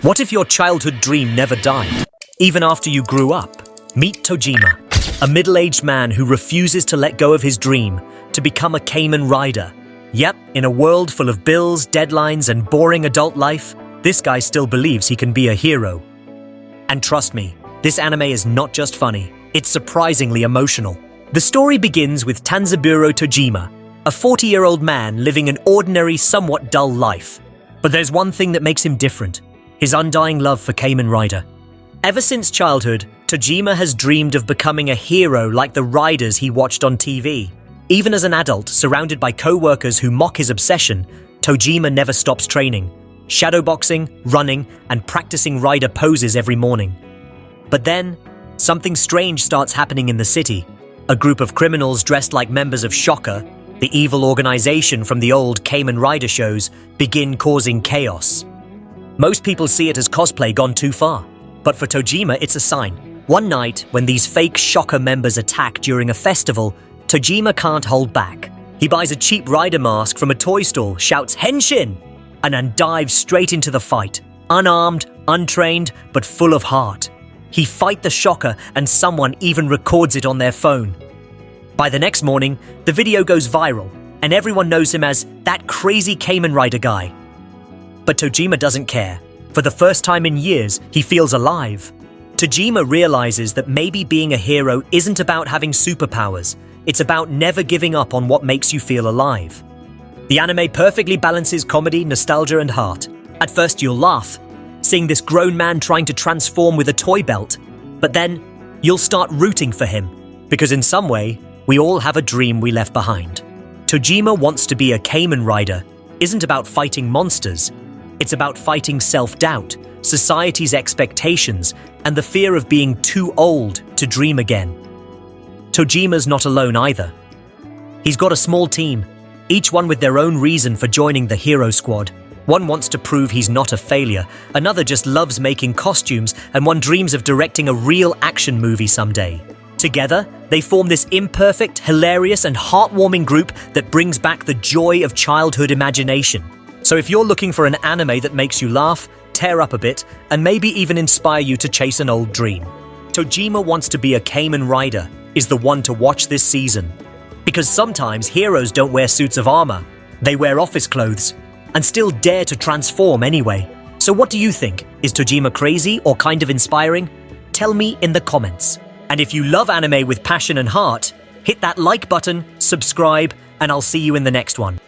What if your childhood dream never died, even after you grew up? Meet Tojima, a middle-aged man who refuses to let go of his dream to become a Kamen Rider. Yep, in a world full of bills, deadlines, and boring adult life, this guy still believes he can be a hero. And trust me, this anime is not just funny, it's surprisingly emotional. The story begins with Tanzaburo Tojima, a 40-year-old man living an ordinary, somewhat dull life. But there's one thing that makes him different: his undying love for Kamen Rider. Ever since childhood, Tojima has dreamed of becoming a hero like the riders he watched on TV. Even as an adult, surrounded by co-workers who mock his obsession, Tojima never stops training, shadowboxing, running, and practicing rider poses every morning. But then, something strange starts happening in the city. A group of criminals dressed like members of Shocker, the evil organization from the old Kamen Rider shows, begin causing chaos. Most people see it as cosplay gone too far, but for Tojima it's a sign. One night, when these fake Shocker members attack during a festival, Tojima can't hold back. He buys a cheap rider mask from a toy store, shouts "Henshin!" and then dives straight into the fight. Unarmed, untrained, but full of heart. He fights the Shocker and someone even records it on their phone. By the next morning, the video goes viral and everyone knows him as that crazy Kamen Rider guy. But Tojima doesn't care. For the first time in years, he feels alive. Tojima realizes that maybe being a hero isn't about having superpowers. It's about never giving up on what makes you feel alive. The anime perfectly balances comedy, nostalgia, and heart. At first you'll laugh, seeing this grown man trying to transform with a toy belt. But then, you'll start rooting for him, because in some way, we all have a dream we left behind. Tojima wants to be a Kamen Rider isn't about fighting monsters. It's about fighting self-doubt, society's expectations, and the fear of being too old to dream again. Tojima's not alone either. He's got a small team, each one with their own reason for joining the hero squad. One wants to prove he's not a failure, another just loves making costumes, and one dreams of directing a real action movie someday. Together, they form this imperfect, hilarious, and heartwarming group that brings back the joy of childhood imagination. So if you're looking for an anime that makes you laugh, tear up a bit, and maybe even inspire you to chase an old dream, Tojima Wants to Be a Kamen Rider is the one to watch this season. Because sometimes heroes don't wear suits of armor, they wear office clothes, and still dare to transform anyway. So what do you think? Is Tojima crazy or kind of inspiring? Tell me in the comments. And if you love anime with passion and heart, hit that like button, subscribe, and I'll see you in the next one.